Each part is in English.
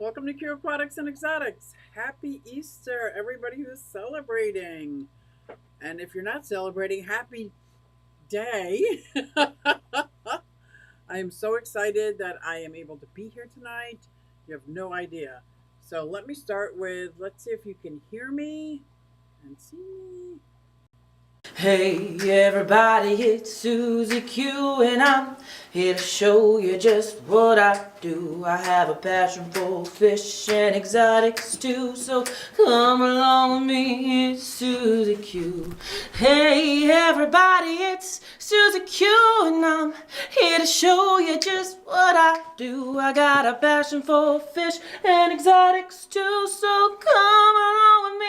Welcome to Q Aquatics and Exotics. Happy Easter, everybody who's celebrating. And if you're not celebrating, happy day. I am so excited that I am able to be here tonight. You have no idea. So let me start with, let's see if you can hear me and see me. Hey everybody, it's Susie Q and I'm here to show you just what I do. I have a passion for fish and exotics too, so come along with me, it's Susie Q. Hey everybody, it's Susie Q and I'm here to show you just what I do. I got a passion for fish and exotics too, so come along with me,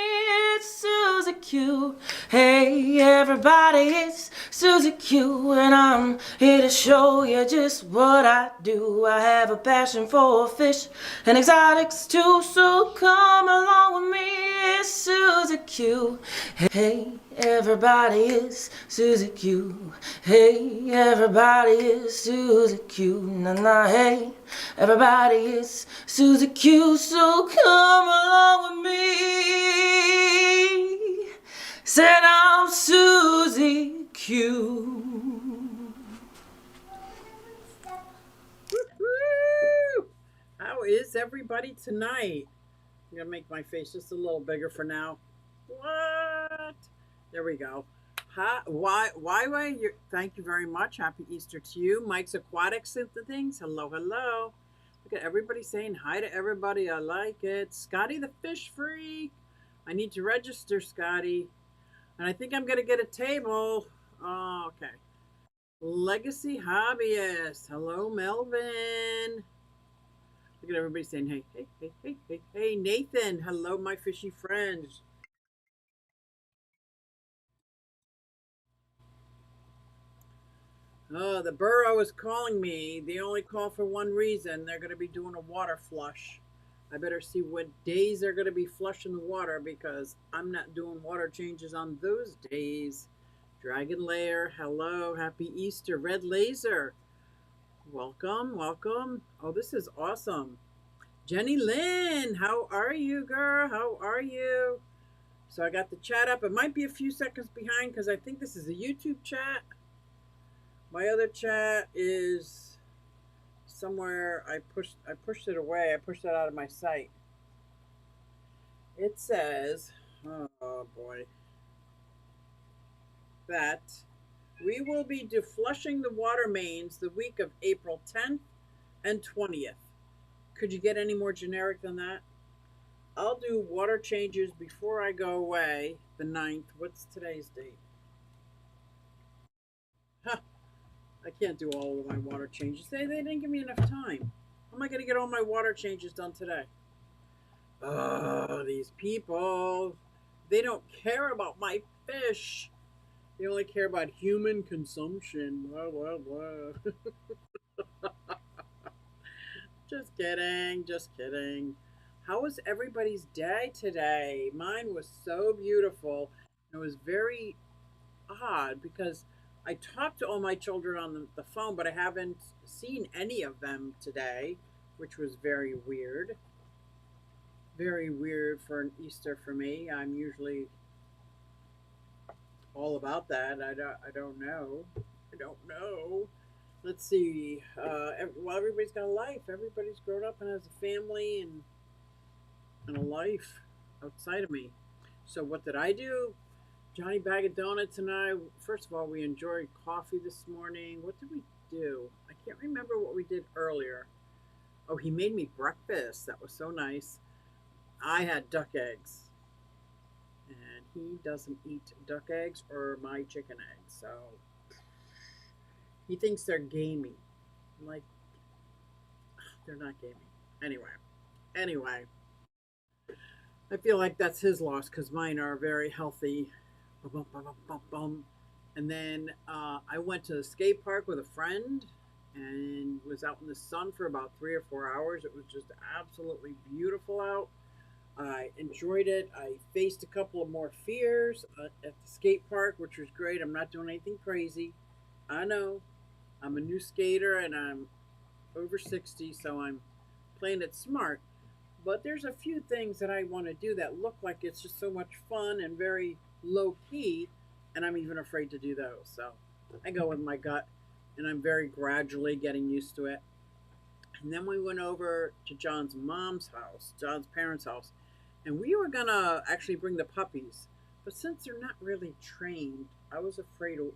it's Susie Q. Hey everybody, it's Susie Q and I'm here to show you just what I do. I have a passion for fish and exotics too, so come along with me, it's Susie Q. Hey everybody, it's Susie Q. Hey everybody, it's Susie Q. Nah nah, hey everybody, it's Susie Q, so come along with me. Said I'm Susie Q. Woo-hoo! How is everybody tonight? I'm going to make my face just a little bigger for now. What? There we go. Why? Thank you very much. Happy Easter to you. Mike's Aquatics and the things. Hello, hello. Look at everybody saying hi to everybody. I like it. Scotty the fish freak. I need to register, Scotty. And I think I'm going to get a table. Oh, okay. Legacy Hobbyist. Hello, Melvin. Look at everybody saying, hey, hey, hey, hey, hey, hey, Nathan. Hello, my fishy friends. Oh, the borough is calling me. They only call for one reason. They're going to be doing a water flush. I better see what days they're going to be flushing the water because I'm not doing water changes on those days. Dragon Lair, hello, happy Easter. Red Laser, welcome, welcome. Oh, this is awesome. Jenny Lynn, how are you, girl? How are you? So I got the chat up. It might be a few seconds behind because I think this is a YouTube chat. My other chat is somewhere. I pushed it away. I pushed it out of my site. It says, oh boy, that we will be deflushing the water mains the week of April 10th and 20th. Could you get any more generic than that? I'll do water changes before I go away the 9th. What's today's date? Huh, I can't do all of my water changes. They didn't give me enough time. How am I going to get all my water changes done today? Oh, these people. They don't care about my fish. They only care about human consumption. Blah, blah, blah. Just kidding. Just kidding. How was everybody's day today? Mine was so beautiful. It was very odd because I talked to all my children on the phone, but I haven't seen any of them today, which was very weird. Very weird for an Easter for me. I'm usually all about that. I don't know. I don't know. Let's see. Well, everybody's got a life. Everybody's grown up and has a family and a life outside of me. So what did I do? Johnny Bag of Donuts and I, first of all, we enjoyed coffee this morning. What did we do? I can't remember what we did earlier. Oh, he made me breakfast. That was so nice. I had duck eggs, and he doesn't eat duck eggs or my chicken eggs. So he thinks they're gamey. I'm like, they're not gamey. Anyway, I feel like that's his loss because mine are very healthy. Bum, bum, bum, bum, bum. And then I went to the skate park with a friend and was out in the sun for about 3 or 4 hours. It was just absolutely beautiful out. I enjoyed it. I faced a couple of more fears at the skate park, which was great. I'm not doing anything crazy. I know I'm a new skater and I'm over 60, so I'm playing it smart. But there's a few things that I want to do that look like it's just so much fun and very low key, and I'm even afraid to do those. So I go with my gut, and I'm very gradually getting used to it. And then we went over to John's mom's house, John's parents' house, and we were gonna actually bring the puppies. But since they're not really trained, I was afraid of,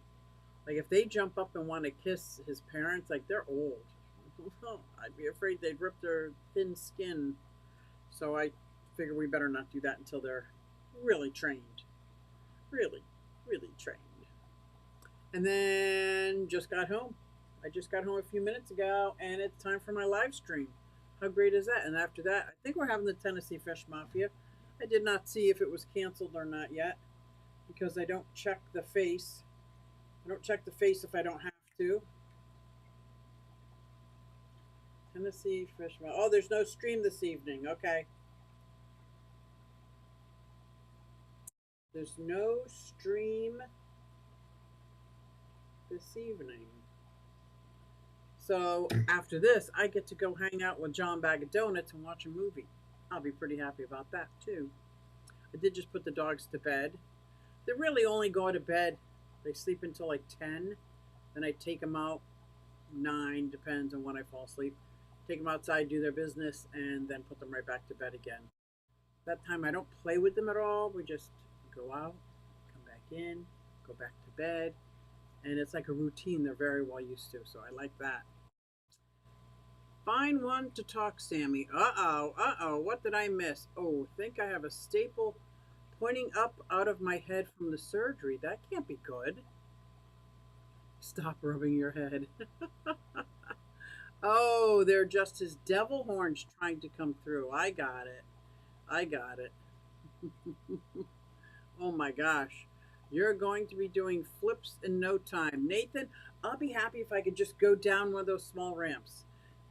like, if they jump up and want to kiss his parents, like, they're old. I'd be afraid they'd rip their thin skin. So I figure we better not do that until they're really trained. Really, really trained. And then just got home. I just got home a few minutes ago, and it's time for my live stream. How great is that? And after that, I think we're having the Tennessee Fish Mafia. I did not see if it was canceled or not yet because I don't check the face. I don't check the face if I don't have to. Tennessee Fish Mafia. Oh, there's no stream this evening. Okay. There's no stream this evening. So after this, I get to go hang out with John Bag of Donuts and watch a movie. I'll be pretty happy about that too. I did just put the dogs to bed. They really only go to bed. They sleep until like 10. Then I take them out 9, depends on when I fall asleep. Take them outside, do their business, and then put them right back to bed again. That time I don't play with them at all. We just go out, come back in, go back to bed. And it's like a routine they're very well used to. So I like that. Find one to talk, Sammy. Uh-oh. What did I miss? Oh, think I have a staple pointing up out of my head from the surgery. That can't be good. Stop rubbing your head. Oh, they're just his devil horns trying to come through. I got it. Oh my gosh. You're going to be doing flips in no time. Nathan, I'll be happy if I could just go down one of those small ramps.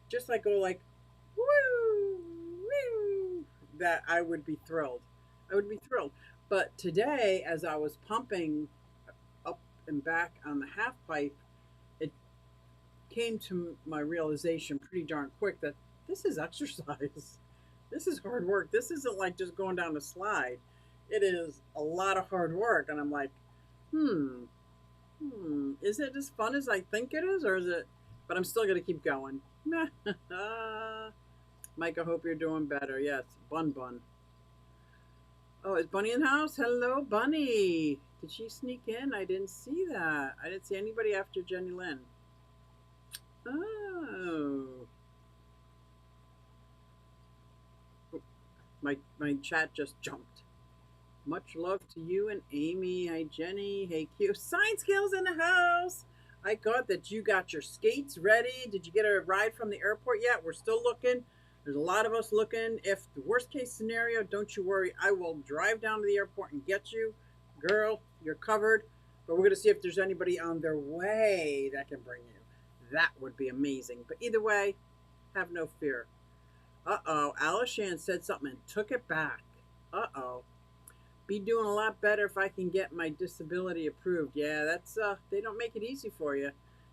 Just like go like, woo, woo. That I would be thrilled. But today, as I was pumping up and back on the half pipe, it came to my realization pretty darn quick that this is exercise. This is hard work. This isn't like just going down a slide. It is a lot of hard work. And I'm like, is it as fun as I think it is? Or is it, but I'm still going to keep going. Mike, I hope you're doing better. Yes, Bun. Oh, is Bunny in the house? Hello, Bunny. Did she sneak in? I didn't see that. I didn't see anybody after Jenny Lynn. Oh. My chat just jumped. Much love to you and Amy. Hi, Jenny. Hey, Q. Science Skills in the house. I got that you got your skates ready. Did you get a ride from the airport yet? We're still looking. There's a lot of us looking. If the worst case scenario, don't you worry. I will drive down to the airport and get you. Girl, you're covered. But we're going to see if there's anybody on their way that can bring you. That would be amazing. But either way, have no fear. Uh-oh. Alishan said something and took it back. Uh-oh. Be doing a lot better if I can get my disability approved. Yeah, that's they don't make it easy for you.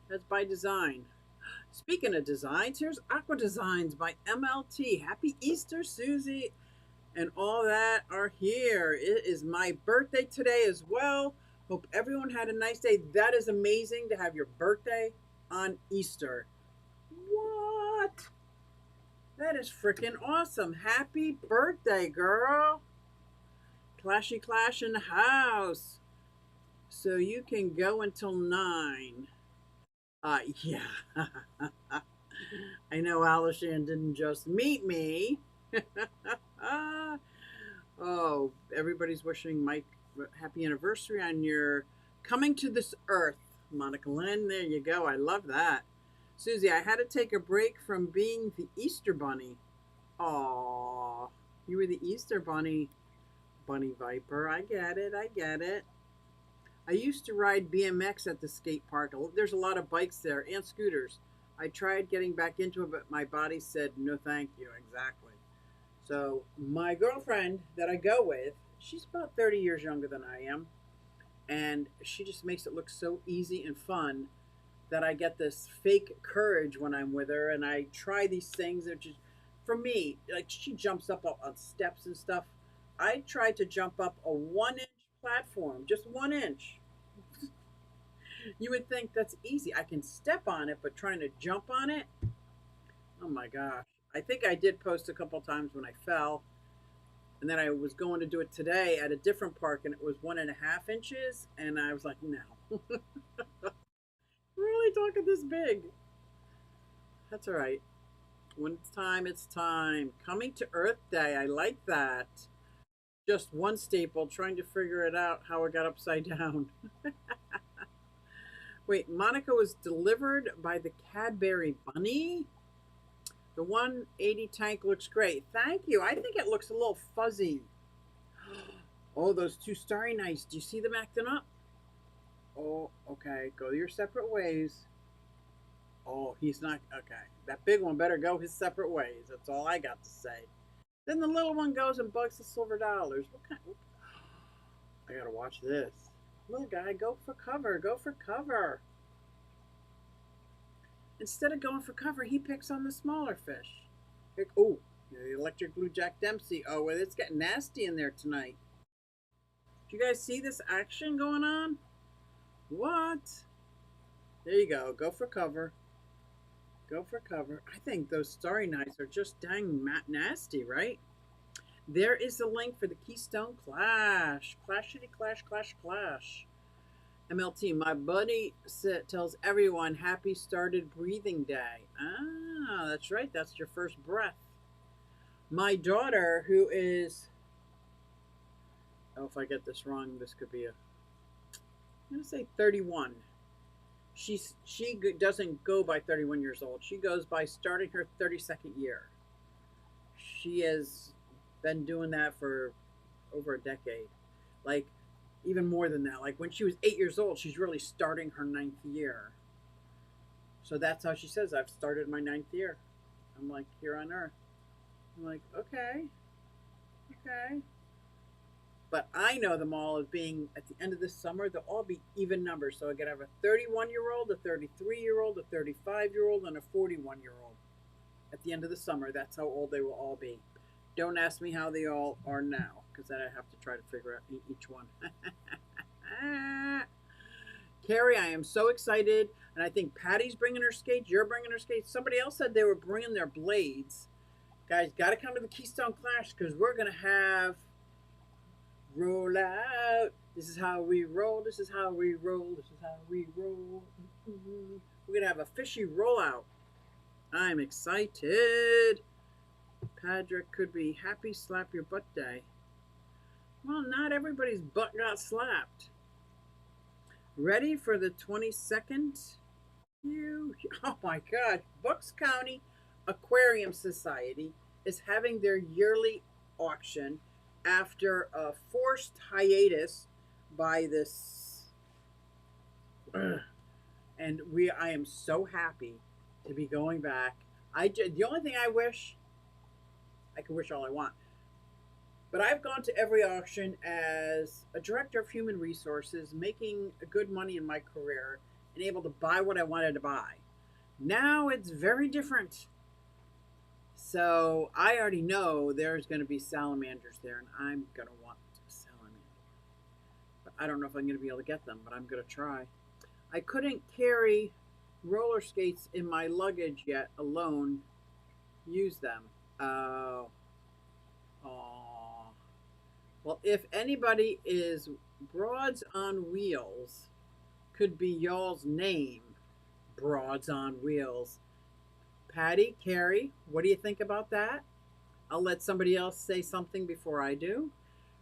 That's by design. Speaking of designs, here's Aqua Designs by MLT. Happy Easter, Susie, and all that are here. It is my birthday today as well. Hope everyone had a nice day. That is amazing to have your birthday on Easter. What? That is freaking awesome. Happy birthday, girl. Clashy Clash in the house. So you can go until 9. Yeah. I know Alishan didn't just meet me. Oh, everybody's wishing Mike happy anniversary on your coming to this earth. Monica Lynn, there you go. I love that. Susie, I had to take a break from being the Easter Bunny. Aw, you were the Easter Bunny. Bunny Viper. I get it. I used to ride BMX at the skate park. There's a lot of bikes there and scooters. I tried getting back into it, but my body said no thank you. Exactly. So my girlfriend that I go with, she's about 30 years younger than I am. And she just makes it look so easy and fun that I get this fake courage when I'm with her. And I try these things, which is for me, like she jumps up on steps and stuff. I tried to jump up a 1 inch platform, just 1 inch. You would think that's easy. I can step on it, but trying to jump on it, oh my gosh. I think I did post a couple times when I fell. And then I was going to do it today at a different park and it was 1.5 inches. And I was like, no. We're only talking this big. That's all right. When it's time, it's time. Coming to Earth Day. I like that. Just one staple, trying to figure it out how it got upside down. Wait, Monica was delivered by the Cadbury Bunny? The 180 tank looks great. Thank you. I think it looks a little fuzzy. Oh, those two Starry Nights. Do you see them acting up? Oh, okay. Go your separate ways. Oh, he's not. Okay. That big one better go his separate ways. That's all I got to say. Then the little one goes and bugs the silver dollars. What kind? I gotta watch this. Little guy, go for cover. Go for cover. Instead of going for cover, he picks on the smaller fish. Oh, the electric blue Jack Dempsey. Oh, well, it's getting nasty in there tonight. Do you guys see this action going on? What? There you go. Go for cover. Go for cover. I think those Starry Nights are just dang nasty, right? There is the link for the Keystone Clash. Clashity clash, clash, clash. MLT, my buddy tells everyone happy started breathing day. Ah, that's right. That's your first breath. My daughter, who is, oh, if I get this wrong, this could be I'm going to say 31. She doesn't go by 31 years old. She goes by starting her 32nd year. She has been doing that for over a decade. Like, even more than that. Like when she was 8 years old, she's really starting her 9th year. So that's how she says, I've started my 9th year. I'm like, here on Earth. I'm like, okay. But I know them all as being, at the end of this summer, they'll all be even numbers. So I could have a 31-year-old, a 33-year-old, a 35-year-old, and a 41-year-old. At the end of the summer, that's how old they will all be. Don't ask me how they all are now, because then I have to try to figure out each one. Carrie, I am so excited. And I think Patty's bringing her skates. You're bringing her skates. Somebody else said they were bringing their blades. Guys, got to come to the Keystone Clash, because we're going to have roll out. This is how we roll. This is how we roll. This is how we roll. We're going to have a fishy rollout. I'm excited. Patrick could be happy slap your butt day. Well, not everybody's butt got slapped. Ready for the 22nd? Oh my God. Bucks County Aquarium Society is having their yearly auction after a forced hiatus by this. And I am so happy to be going back. The only thing I wish, I can wish all I want, but I've gone to every auction as a director of human resources, making good money in my career and able to buy what I wanted to buy. Now it's very different. So I already know there's going to be salamanders there, and I'm going to want salamanders. But I don't know if I'm going to be able to get them, but I'm going to try. I couldn't carry roller skates in my luggage yet alone. Use them. Oh. Well, if anybody is Broads on Wheels, could be y'all's name. Broads on Wheels. Patty, Carrie, what do you think about that? I'll let somebody else say something before I do.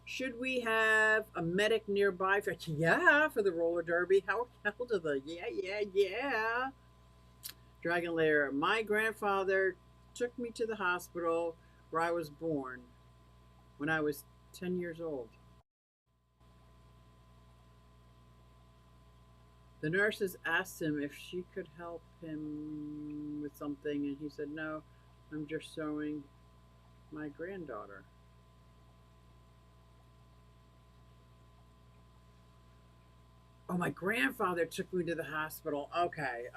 Should we have a medic nearby? For the roller derby. How do the yeah. Dragon Lair. My grandfather took me to the hospital where I was born when I was 10 years old. The nurses asked him if she could help him with something, and he said, no, I'm just showing my granddaughter. Oh, my grandfather took me to the hospital. Okay.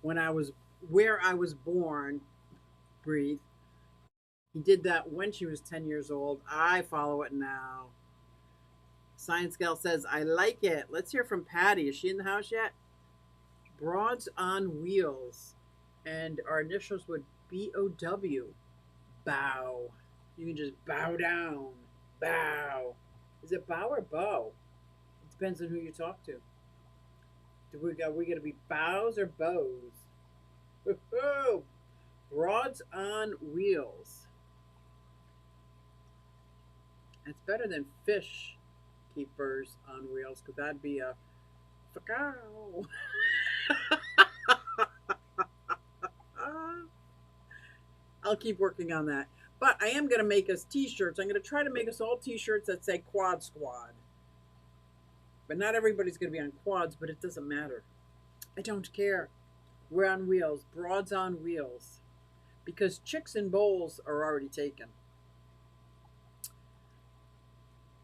When I was where I was born breathe. He did that when she was 10 years old. I follow it now. Science Gal says, I like it. Let's hear from Patty. Is she in the house yet? Broads on Wheels. And our initials would BOW. Bow. You can just bow down. Bow. Is it bow or bow? It depends on who you talk to. We going to be bows or bows? Woo-hoo! Broads on Wheels. It's better than fish keepers on wheels, because that'd be a cow. I'll keep working on that. But I am going to make us t-shirts. I'm going to try to make us all t-shirts that say Quad Squad. But not everybody's going to be on quads, but it doesn't matter. I don't care. We're on wheels. Broads on wheels. Because chicks and bowls are already taken.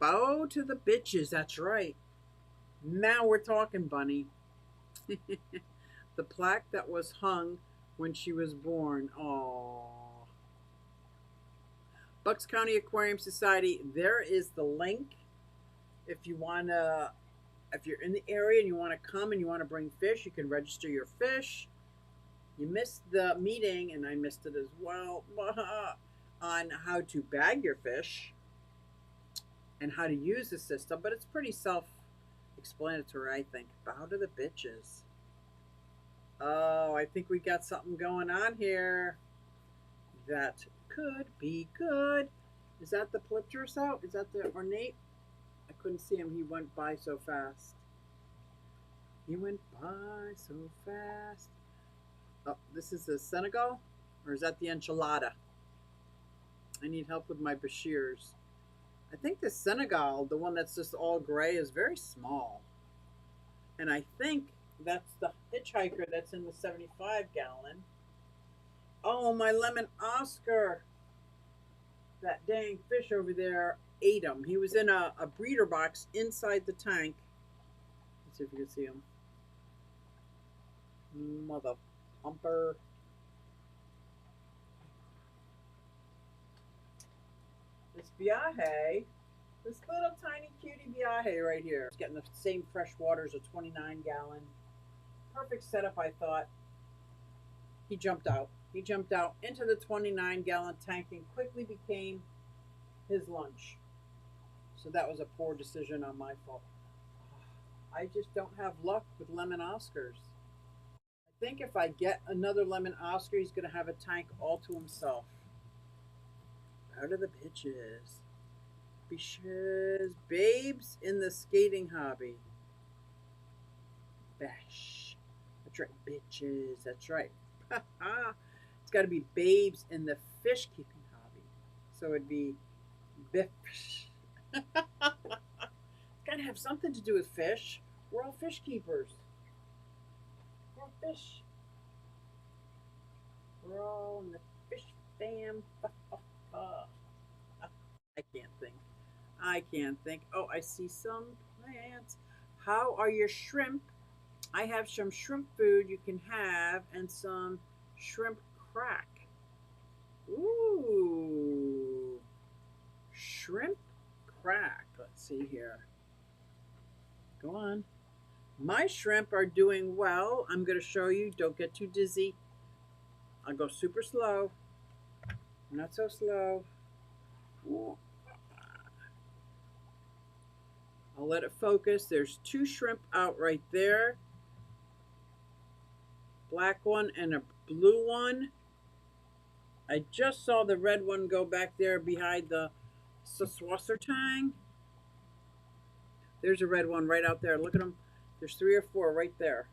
Bow to the bitches. That's right. Now we're talking, Bunny. The plaque that was hung when she was born. Aww. Bucks County Aquarium Society. There is the link. If you want to, if you're in the area and you want to come and you want to bring fish, you can register your fish. You missed the meeting, and I missed it as well, on how to bag your fish and how to use the system, but it's pretty self-explanatory, I think. Bow to the bitches. Oh, I think we got something going on here that could be good. Is that the Polypterus out? Is that the ornate? I couldn't see him. He went by so fast. He went by so fast. Oh, this is the Senegal? Or is that the enchilada? I need help with my Bashirs. I think the Senegal, the one that's just all gray, is very small. And I think that's the hitchhiker that's in the 75 gallon. Oh, my lemon Oscar. That dang fish over there ate him. He was in a breeder box inside the tank. Let's see if you can see him. Mother pumper. This Viaje, this little tiny cutie Viaje right here, is getting the same fresh water as a 29 gallon. Perfect setup, I thought. He jumped out. He jumped out into the 29 gallon tank and quickly became his lunch. So that was a poor decision on my fault. I just don't have luck with lemon Oscars. I think if I get another lemon Oscar, he's going to have a tank all to himself. Out of the bitches. Bitches. Babes in the skating hobby. Bash. That's right, bitches. That's right. It's got to be babes in the fish keeping hobby. So it'd be biff. It's got to have something to do with fish. We're all fish keepers. We're all fish. We're all in the fish fam. I can't think. I can't think. Oh, I see some plants. How are your shrimp? I have some shrimp food you can have and some shrimp crack. Ooh. Shrimp crack. Let's see here. Go on. My shrimp are doing well. I'm going to show you. Don't get too dizzy. I'll go super slow. Not so slow. Ooh. I'll let it focus. There's two shrimp out right there. Black one and a blue one. I just saw the red one go back there behind the Swasser tang. There's a red one right out there. Look at them. There's 3 or 4 right there.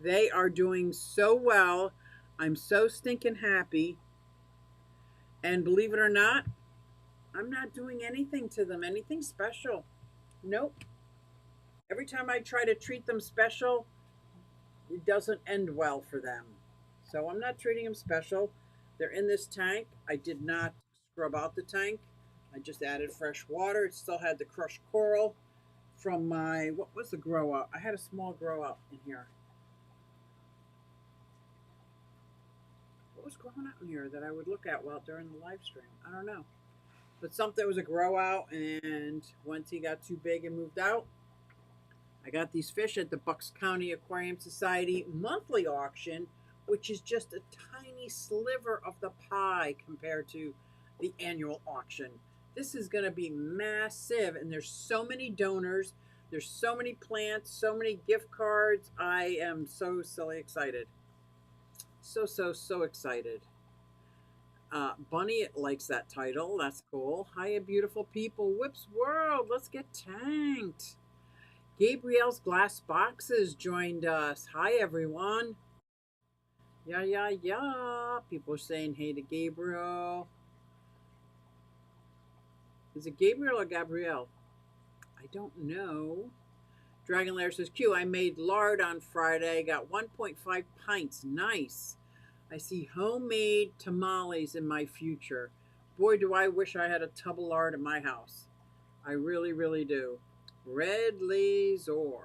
They are doing so well. I'm so stinking happy. And believe it or not, I'm not doing anything to them, anything special. Nope. Every time I try to treat them special, it doesn't end well for them. So I'm not treating them special. They're in this tank. I did not scrub out the tank. I just added fresh water. It still had the crushed coral from my, what was the grow out? I had a small grow out in here. was growing out in here that I would look at while during the live stream? I don't know. But something was a grow out, and once he got too big and moved out, I got these fish at the Bucks County Aquarium Society monthly auction, which is just a tiny sliver of the pie compared to the annual auction. This is going to be massive, and there's so many donors. There's so many plants, so many gift cards. I am so silly excited. So excited. Bunny likes that title. That's cool. Hiya, beautiful people. Whips World. Let's get tanked. Gabrielle's Glass Boxes joined us. Hi, everyone. Yeah. People are saying hey to Gabriel. Is it Gabriel or Gabrielle? I don't know. Dragon Lair says, Q, I made lard on Friday. Got 1.5 pints. Nice. I see homemade tamales in my future. Boy, do I wish I had a tub of lard in my house. I really, really do. Red Lazor.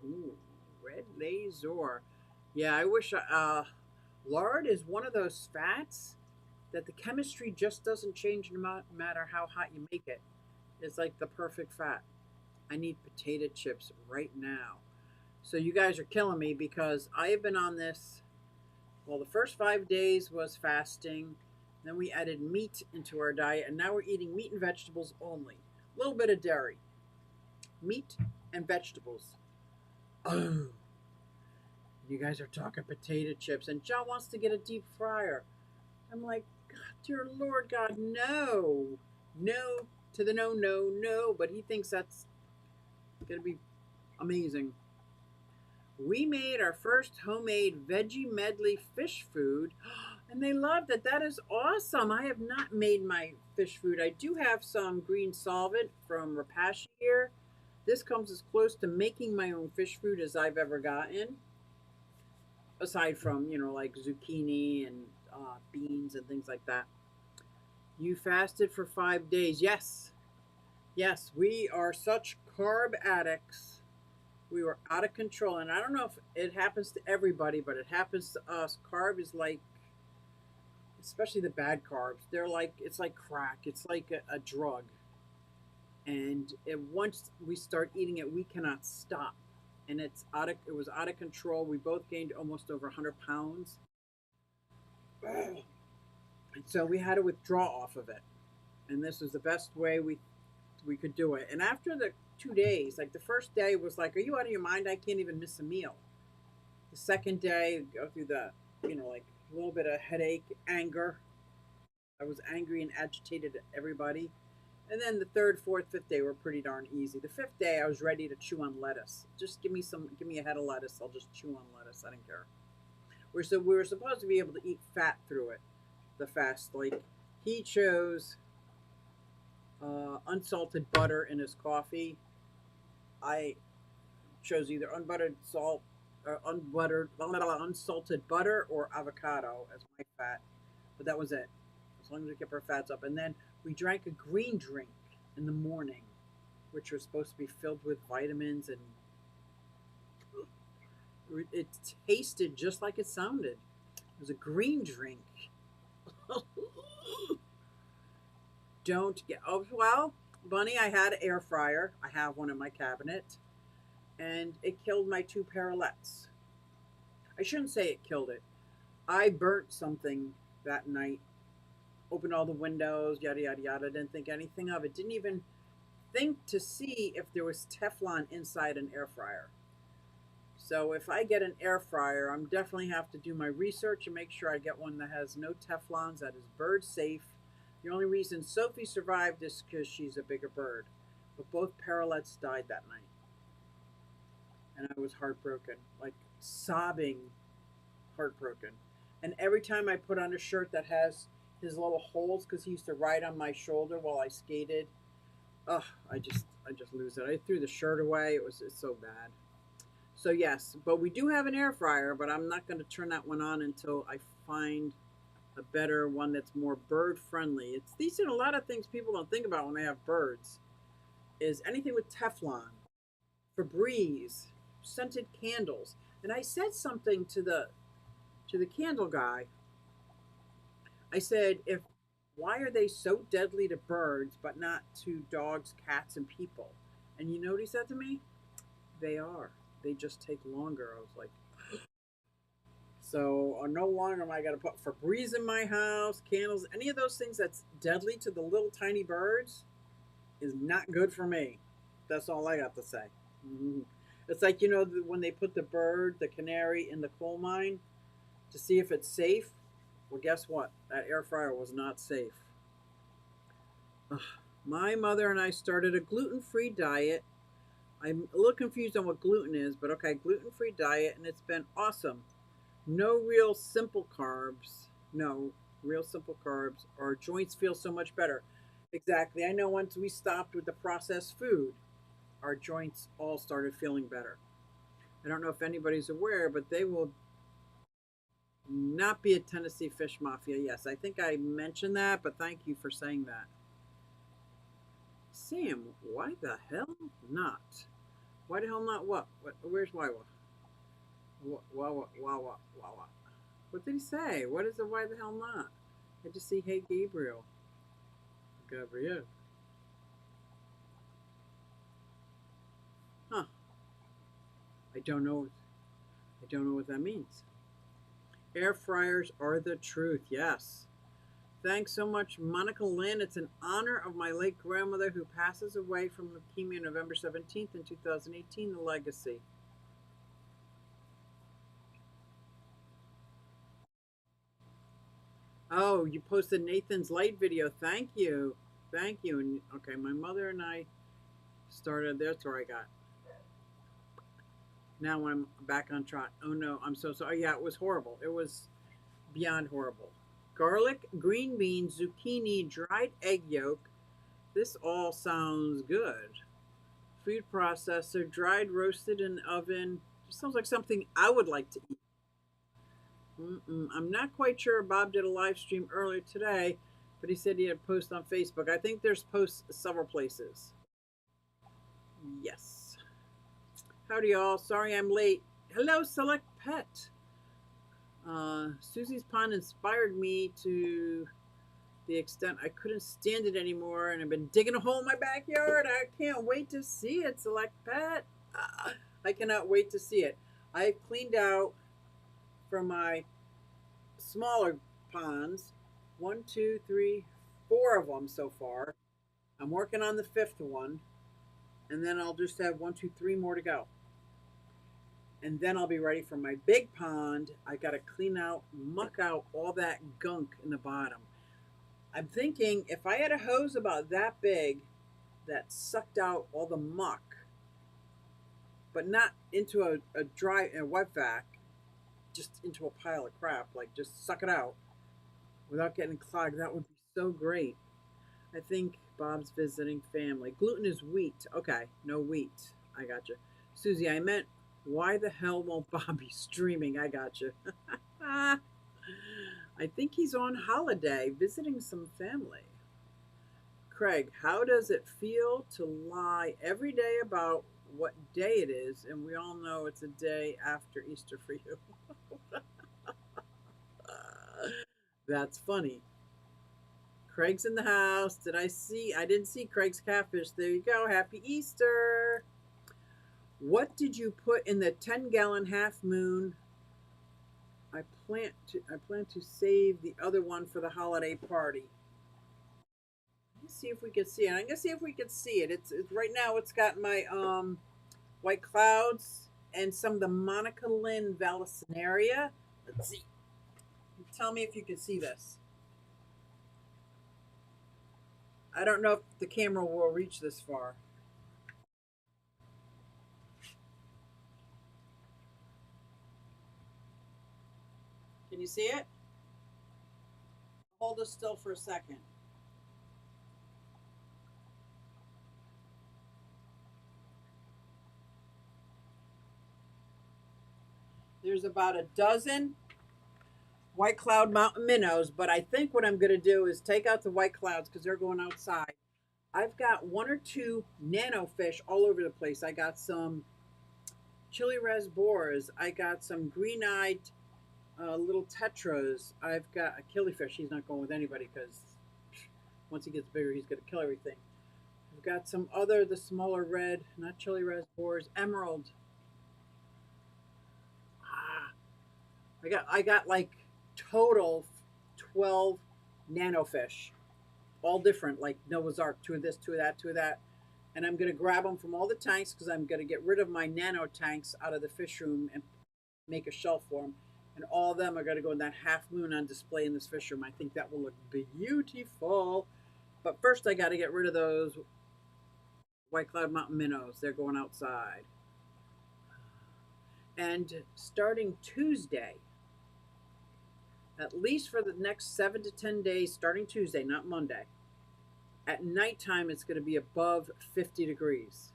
Ooh, Red Lazor. Yeah, I wish lard is one of those fats that the chemistry just doesn't change no matter how hot you make it. It's like the perfect fat. I need potato chips right now. So you guys are killing me because I have been on this. Well, the first 5 days was fasting. Then we added meat into our diet, and now we're eating meat and vegetables only. A little bit of dairy. Meat and vegetables. Oh. You guys are talking potato chips, and John wants to get a deep fryer. I'm like, God, dear Lord God, no. No to the no. But he thinks that's going to be amazing. We made our first homemade veggie medley fish food, and they loved it. That is awesome. I have not made my fish food. I do have some green solvent from Rapashi here. This comes as close to making my own fish food as I've ever gotten, aside from, like zucchini and beans and things like that. You fasted for 5 days. Yes, we are such carb addicts. We were out of control, and I don't know if it happens to everybody, but it happens to us. Carb is like, especially the bad carbs, it's like crack. It's like a drug. And once we start eating it, we cannot stop. And it was out of control. We both gained almost over 100 pounds. And so we had to withdraw off of it. And this was the best way we could do it. And after the 2 days, like the first day was like, are you out of your mind? I can't even miss a meal. The second day, go through the, like a little bit of headache, anger. I was angry and agitated at everybody. And then the third, fourth, fifth day were pretty darn easy. The fifth day, I was ready to chew on lettuce. Just give me a head of lettuce. I'll just chew on lettuce. I don't care. We were supposed to be able to eat fat through it, the fast. Like he chose unsalted butter in his coffee. I chose either unsalted butter or avocado as my fat, but that was it. As long as we kept our fats up, and then we drank a green drink in the morning, which was supposed to be filled with vitamins, and it tasted just like it sounded. It was a green drink. Bunny, I had an air fryer. I have one in my cabinet, and it killed my 2 parallettes. I shouldn't say it killed it. I burnt something that night. Opened all the windows, yada yada yada. Didn't think anything of it. Didn't even think to see if there was Teflon inside an air fryer. So if I get an air fryer, I'm definitely have to do my research and make sure I get one that has no Teflons, that is bird safe. The only reason Sophie survived is because she's a bigger bird. But both parallettes died that night. And I was heartbroken, like sobbing, heartbroken. And every time I put on a shirt that has his little holes, because he used to ride on my shoulder while I skated, I just lose it. I threw the shirt away. It's so bad. So yes, but we do have an air fryer, but I'm not going to turn that one on until I find a better one that's more bird friendly. These are a lot of things people don't think about when they have birds. Is anything with Teflon, Febreze, scented candles. And I said something to the candle guy, I said, if why are they so deadly to birds but not to dogs, cats, and people? And you know what he said to me? They are. They just take longer. I was like, so no longer am I going to put Febreze in my house, candles, any of those things that's deadly to the little tiny birds is not good for me. That's all I got to say. Mm-hmm. It's like, when they put the bird, the canary, in the coal mine to see if it's safe. Well, guess what? That air fryer was not safe. Ugh. My mother and I started a gluten-free diet. I'm a little confused on what gluten is, but okay, gluten-free diet, and it's been awesome. No real simple carbs. No real simple carbs. Our joints feel so much better. Exactly. I know once we stopped with the processed food, our joints all started feeling better. I don't know if anybody's aware, but they will not be a Tennessee Fish Mafia. Yes, I think I mentioned that, but thank you for saying that. Sam, why the hell not? Why the hell not what? Where's Wawa? Wawa, Wawa, Wawa. What did he say? What is the why the hell not? I just see Hey Gabriel. Gabriel. Huh. I don't know. I don't know what that means. Air fryers are the truth. Yes. Thanks so much, Monica Lynn. It's in honor of my late grandmother who passes away from leukemia November 17th in 2018. The legacy. Oh, you posted Nathan's light video. Thank you. Thank you. And okay, my mother and I started. That's where I got. Now I'm back on track. Oh no, I'm so sorry. Yeah, it was horrible. It was beyond horrible. Garlic, green beans, zucchini, dried egg yolk. This all sounds good. Food processor, dried, roasted in the oven. Just sounds like something I would like to eat. I'm not quite sure. Bob did a live stream earlier today, but he said he had a post on Facebook. I think there's posts several places. Yes. Howdy, y'all. Sorry I'm late. Hello, Select Pet. Susie's Pond inspired me to the extent I couldn't stand it anymore, and I've been digging a hole in my backyard. I can't wait to see it, Select Pet. I cannot wait to see it. I've cleaned out from my smaller ponds 4 of them so far. I'm working on the 5th one, and then I'll just have 3 more to go. And then I'll be ready for my big pond. I got to clean out, muck out all that gunk in the bottom. I'm thinking if I had a hose about that big that sucked out all the muck, but not into a dry and wet vac, just into a pile of crap, like just suck it out without getting clogged, that would be so great. I think Bob's visiting family. Gluten is wheat. Okay, no wheat. I got you. Susie, I meant why the hell won't Bob be streaming? I got you. I think he's on holiday visiting some family. Craig, how does it feel to lie every day about what day it is? And we all know it's a day after Easter for you. That's funny. Craig's in the house. I didn't see Craig's catfish. There you go. Happy Easter. What did you put in the 10-gallon half moon? I plan to save the other one for the holiday party. Let's see if we can see it. I'm gonna see if we can see it. It's right now. It's got my white clouds and some of the Monica Lynn Vallisneria. Let's see. Tell me if you can see this. I don't know if the camera will reach this far. Can you see it? Hold it still for a second. There's about a dozen white cloud mountain minnows, but I think what I'm going to do is take out the white clouds because they're going outside. I've got 1 or 2 nano fish all over the place. I got some chili res boars. I got some green-eyed little tetras. I've got a killifish. He's not going with anybody because once he gets bigger, he's going to kill everything. I've got some other, the smaller red, not chili reservoirs, emerald. Ah, I got like total 12 nanofish, all different, like Noah's Ark, two of this, two of that, two of that. And I'm going to grab them from all the tanks because I'm going to get rid of my nano tanks out of the fish room and make a shelf for them. And all of them are going to go in that half moon on display in this fish room. I think that will look beautiful. But first, I got to get rid of those White Cloud Mountain minnows. They're going outside. And starting Tuesday, at least for the next 7 to 10 days, starting Tuesday, not Monday, at nighttime it's going to be above 50 degrees.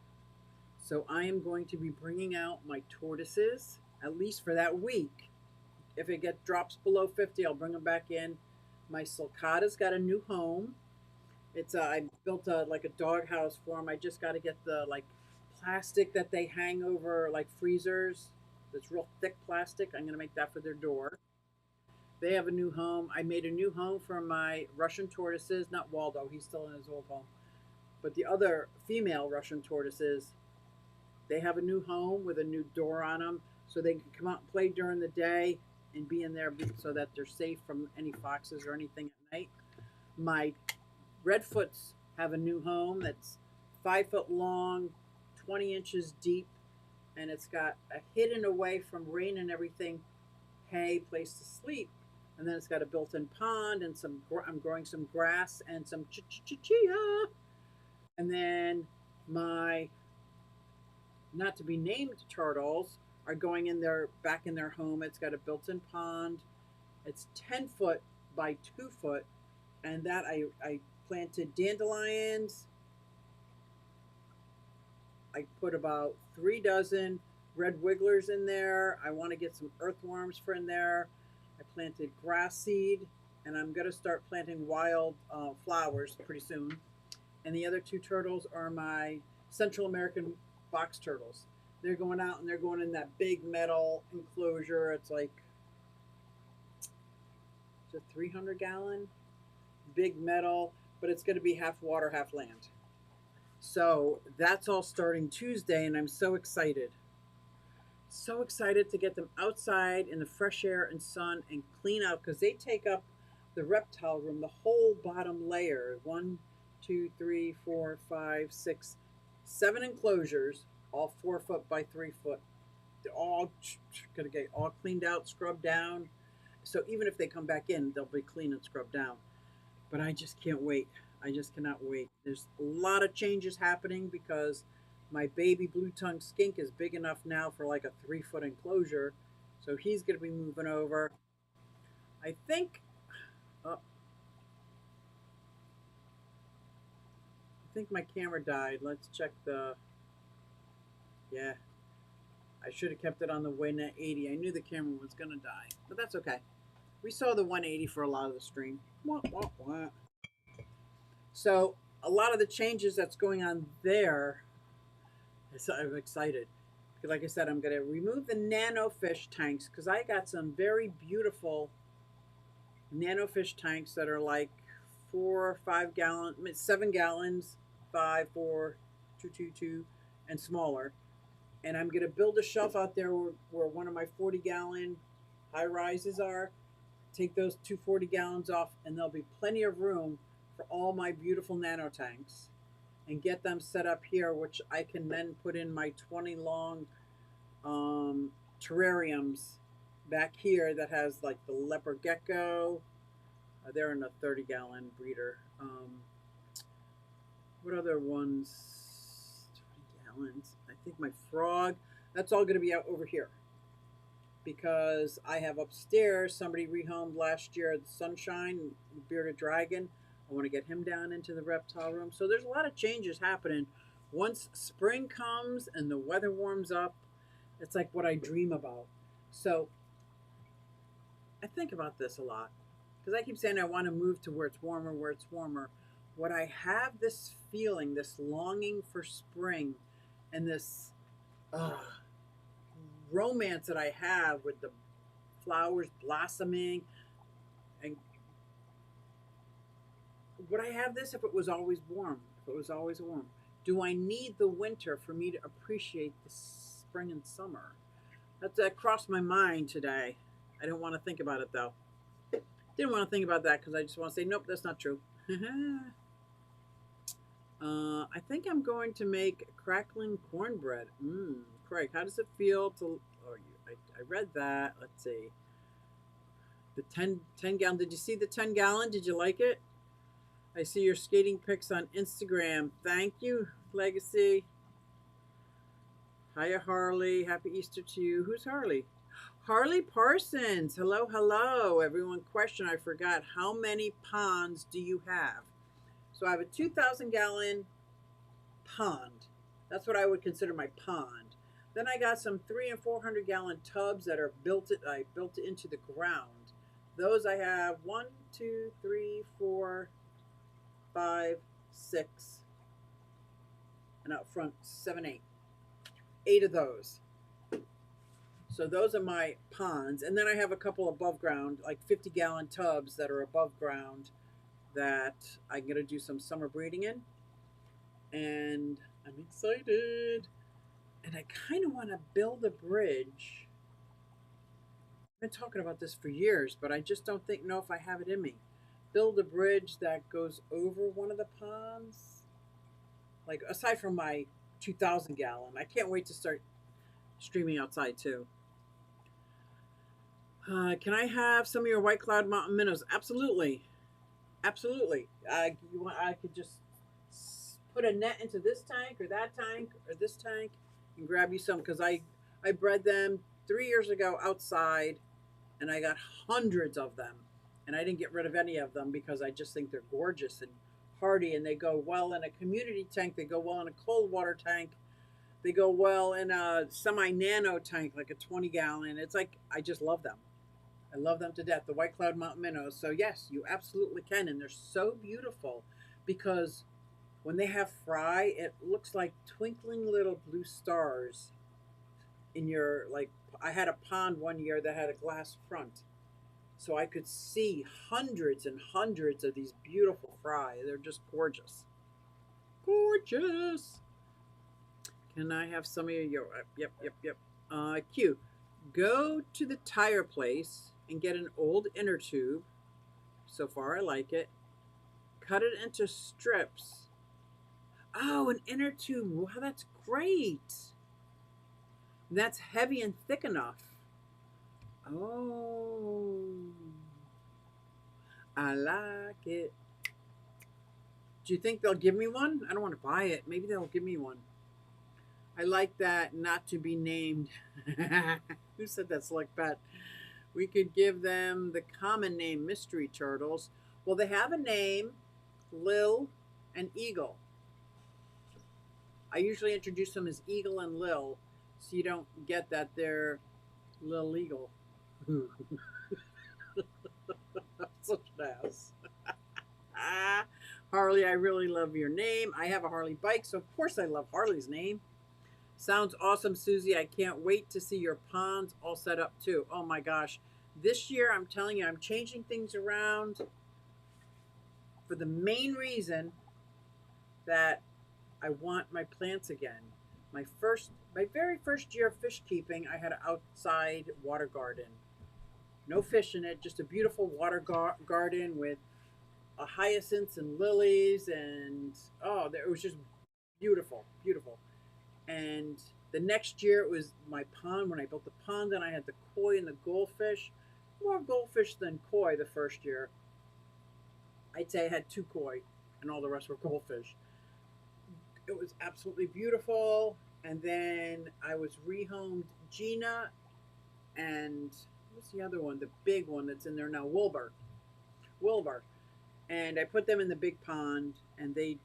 So I am going to be bringing out my tortoises, at least for that week. If it drops below 50, I'll bring them back in. My sulcata's got a new home. It's I built like a dog house for them. I just got to get the like plastic that they hang over like freezers. That's real thick plastic. I'm going to make that for their door. They have a new home. I made a new home for my Russian tortoises, not Waldo, he's still in his old home. But the other female Russian tortoises, they have a new home with a new door on them so they can come out and play during the day and be in there so that they're safe from any foxes or anything at night. My Redfoots have a new home that's 5 foot long, 20 inches deep, and it's got a hidden away from rain and everything hay place to sleep. And then it's got a built-in pond and some. I'm growing some grass and some chia. And then my not to be named turtles are going in their back in their home. It's got a built-in pond. It's 10 foot by 2 foot, and that I planted dandelions. I put about 3 dozen red wigglers in there. I want to get some earthworms for in there. I planted grass seed, and I'm going to start planting wild flowers pretty soon. And the other 2 turtles are my Central American box turtles. They're going out and they're going in that big metal enclosure. It's like it's a 300-gallon big metal, but it's going to be half water, half land. So that's all starting Tuesday, and I'm so excited. So excited to get them outside in the fresh air and sun and clean out because they take up the reptile room, the whole bottom layer. 1, 2, 3, 4, 5, 6, 7 enclosures, all 4 foot by 3 foot. They're all gonna get all cleaned out, scrubbed down. So even if they come back in, they'll be clean and scrubbed down. But I just can't wait. I just cannot wait. There's a lot of changes happening because my baby blue tongue skink is big enough now for like a 3 foot enclosure. So he's going to be moving over. I think, I think my camera died. Let's check the, yeah, I should have kept it on the 180. I knew the camera was going to die, but that's okay. We saw the 180 for a lot of the stream. Wah, wah, wah. So a lot of the changes that's going on there, I'm excited. Like I said, I'm going to remove the nano fish tanks because I got some very beautiful nano fish tanks that are like 4 or 5 gallon, 7 gallons, 5, 4, 2, 2, 2, and smaller. And I'm going to build a shelf out there where one of my 40-gallon high rises are. Take those 2 40-gallons off, and there'll be plenty of room for all my beautiful nano tanks. And get them set up here, which I can then put in my 20 long terrariums back here that has like the leopard gecko. They're in a 30-gallon breeder. What other ones? 20 gallons. I think my frog. That's all going to be out over here because I have upstairs somebody rehomed last year the Sunshine, the bearded dragon. I want to get him down into the reptile room. So there's a lot of changes happening. Once spring comes and the weather warms up, it's like what I dream about. So I think about this a lot because I keep saying I want to move to where it's warmer, where it's warmer. What I have this feeling, this longing for spring and this romance that I have with the flowers blossoming. And would I have this if it was always warm? If it was always warm? Do I need the winter for me to appreciate the spring and summer? That crossed my mind today. I didn't want to think about it though. Didn't want to think about that because I just want to say, nope, that's not true. I think I'm going to make crackling cornbread. Craig, how does it feel to? Oh, I read that. Let's see. The 10 gallon. Did you see the 10 gallon? Did you like it? I see your skating pics on Instagram. Thank you, Legacy. Hiya, Harley. Happy Easter to you. Who's Harley? Harley Parsons. Hello, hello. Everyone, question I forgot. How many ponds do you have? So I have a 2,000 gallon pond. That's what I would consider my pond. Then I got some 300 and 400 gallon tubs that are I built it into the ground. Those I have 1, 2, 3, 4, 5, 6, and out front 7, 8. 8 of those. So those are my ponds. And then I have a couple above ground, like 50 gallon tubs that are above ground that I'm going to do some summer breeding in. And I'm excited. And I kind of want to build a bridge. I've been talking about this for years, but I just don't know if I have it in me. Build a bridge that goes over one of the ponds. Like, aside from my 2,000 gallon. I can't wait to start streaming outside too. Can I have some of your White Cloud Mountain minnows? Absolutely. Absolutely. I could just put a net into this tank or that tank or this tank and grab you some, because I bred them 3 years ago outside and I got hundreds of them, and I didn't get rid of any of them because I just think they're gorgeous and hardy, and they go well in a community tank, they go well in a cold water tank, they go well in a semi-nano tank like a 20 gallon. It's like, I just love them. I love them to death, the White Cloud Mountain minnows. So yes, you absolutely can, and they're so beautiful because when they have fry, it looks like twinkling little blue stars in your, like, I had a pond one year that had a glass front, so I could see hundreds and hundreds of these beautiful fry. They're just gorgeous. Gorgeous. Can I have some of your, yep. Q, go to the tire place and get an old inner tube. So far, I like it. Cut it into strips. Oh, an inner tube. Wow, that's great. That's heavy and thick enough. Oh, I like it. Do you think they'll give me one? I don't want to buy it. Maybe they'll give me one. I like that not to be named. Who said that, Select Pat? We could give them the common name, mystery turtles. Well, they have a name, Lil and Eagle. I usually introduce them as Eagle and Lil, so you don't get that they're Lil Eagle. Such an ass. Harley, I really love your name. I have a Harley bike, so of course I love Harley's name. Sounds awesome, Susie. I can't wait to see your ponds all set up too. Oh my gosh. This year, I'm telling you, I'm changing things around for the main reason that I want my plants again. My very first year of fish keeping, I had an outside water garden. No fish in it, just a beautiful water garden with hyacinths and lilies, and it was just beautiful, beautiful. And the next year it was my pond. When I built the pond, then I had the koi and the goldfish. More goldfish than koi the first year. I'd say I had 2 koi and all the rest were goldfish. It was absolutely beautiful. And then I was rehomed Gina and what's the other one? The big one that's in there now, Wilbur. And I put them in the big pond, and they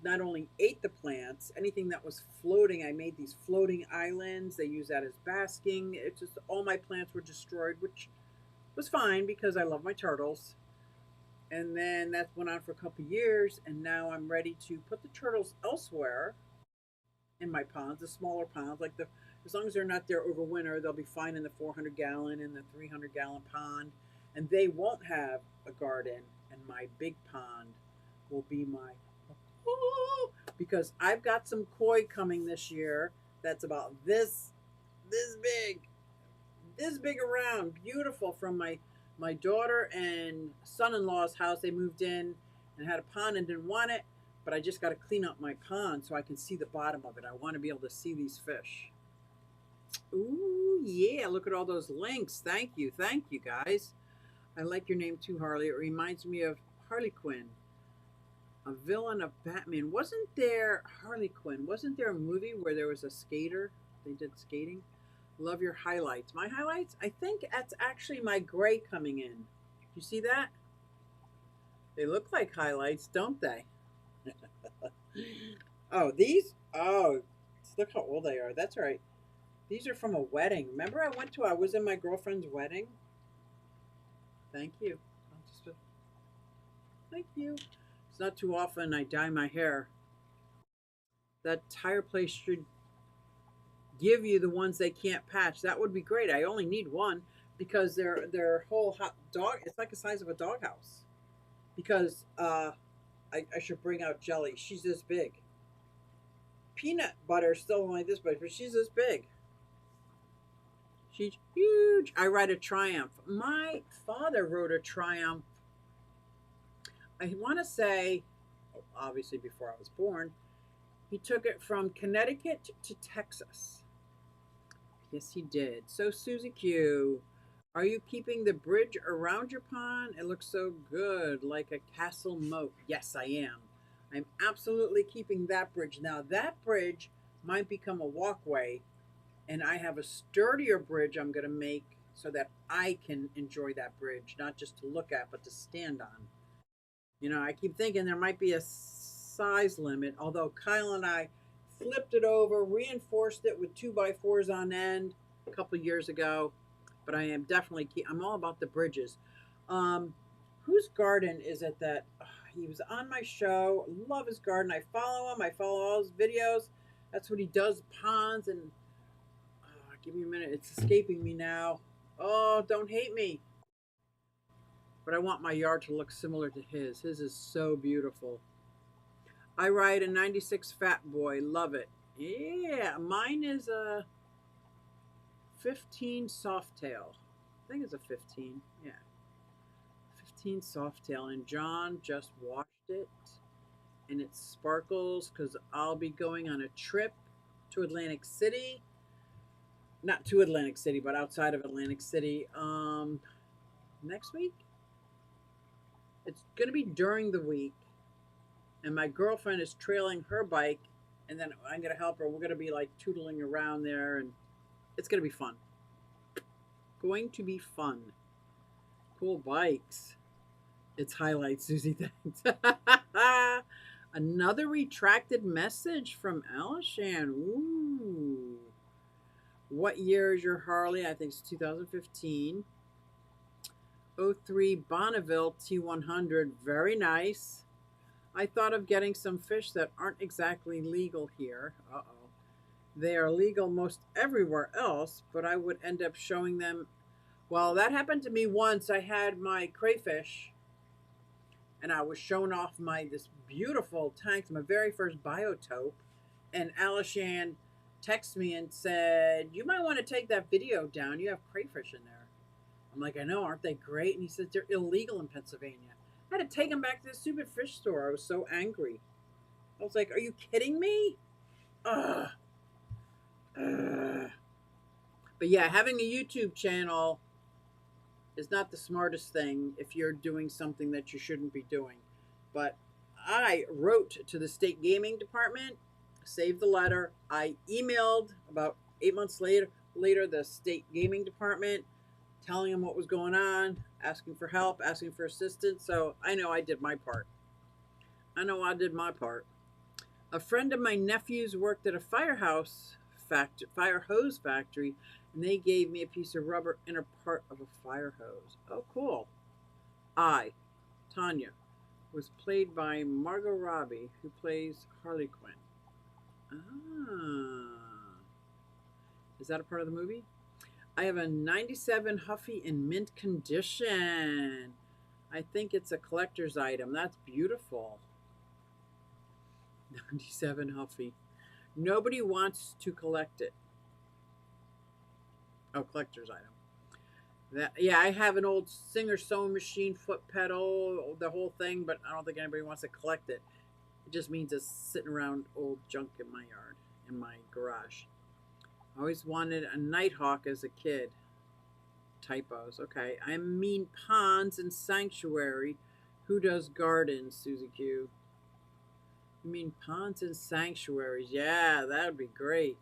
not only ate the plants, anything that was floating, I made these floating islands. They use that as basking. It's just all my plants were destroyed, which was fine because I love my turtles. And then that went on for a couple of years, and now I'm ready to put the turtles elsewhere in my ponds, the smaller ponds, like the As long as they're not there over winter, they'll be fine in the 400-gallon and the 300-gallon pond. And they won't have a garden. And my big pond will be my, because I've got some koi coming this year that's about this big around, beautiful, from my daughter and son-in-law's house. They moved in and had a pond and didn't want it, but I just got to clean up my pond so I can see the bottom of it. I want to be able to see these fish. Ooh, yeah, look at all those links. Thank you guys. I like your name too, Harley. It reminds me of Harley Quinn, a villain of Batman. Wasn't there a movie where there was a skater? They did skating. Love your highlights. My highlights? I think that's actually my gray coming in. You see that? They look like highlights, don't they? Oh, these? Oh, look how old they are. That's right. These are from a wedding. Remember I was in my girlfriend's wedding? Thank you. Thank you. It's not too often I dye my hair. That tire place should give you the ones they can't patch. That would be great. I only need one because their whole hot dog, it's like the size of a doghouse. Because I should bring out Jelly. She's this big. Peanut butter is still only this big, but she's this big. She's huge. I ride a Triumph. My father rode a Triumph. I want to say, obviously before I was born, he took it from Connecticut to Texas. Yes, he did. So, Susie Q, are you keeping the bridge around your pond? It looks so good, like a castle moat. Yes, I am. I'm absolutely keeping that bridge. Now, that bridge might become a walkway, and I have a sturdier bridge I'm going to make so that I can enjoy that bridge, not just to look at, but to stand on. You know, I keep thinking there might be a size limit, although Kyle and I flipped it over, reinforced it with 2x4s on end a couple years ago. But I am definitely I'm all about the bridges. Whose garden is it that he was on my show? Love his garden. I follow him. I follow all his videos. That's what he does, ponds. And give me a minute. It's escaping me now. Oh, don't hate me. But I want my yard to look similar to his. His is so beautiful. I ride a 96 Fat Boy. Love it. Yeah, mine is a 15 Softail. I think it's a 15. Yeah. 15 Softail. And John just washed it. And it sparkles because I'll be going on a trip to Atlantic City. Not to Atlantic City, but outside of Atlantic City. Next week? It's going to be during the week. And my girlfriend is trailing her bike, and then I'm going to help her. We're going to be like tootling around there, and it's going to be fun. Going to be fun. Cool bikes. It's highlights, Susie. Thanks. Another retracted message from Alishan. Ooh. What year is your Harley? I think it's 2015. 03 Bonneville T100. Very nice. I thought of getting some fish that aren't exactly legal here. Uh-oh. They are legal most everywhere else, but I would end up showing them. Well, that happened to me once. I had my crayfish, and I was showing off this beautiful tank, my very first biotope, and Alishan texted me and said, you might want to take that video down. You have crayfish in there. I'm like, I know, aren't they great? And he said, they're illegal in Pennsylvania. I had to take him back to the stupid fish store. I was so angry. I was like, are you kidding me? Ugh. Ugh. But yeah, having a YouTube channel is not the smartest thing if you're doing something that you shouldn't be doing. But I wrote to the state gaming department, saved the letter. I emailed about 8 months later the state gaming department, telling them what was going on, asking for help, asking for assistance. So I know I did my part. A friend of my nephew's worked at a fire hose factory, and they gave me a piece of rubber in a part of a fire hose. Oh, cool. Tanya, was played by Margot Robbie, who plays Harley Quinn. Is that a part of the movie? I have a 97 Huffy in mint condition. I think it's a collector's item. That's beautiful. 97 Huffy. Nobody wants to collect it. Oh, collector's item. Yeah, I have an old Singer sewing machine, foot pedal, the whole thing, but I don't think anybody wants to collect it. It just means it's sitting around old junk in my yard, in my garage. I always wanted a Nighthawk as a kid. Typos. Okay. I mean ponds and sanctuary. Who does gardens, Susie Q? You mean ponds and sanctuaries? Yeah, that would be great.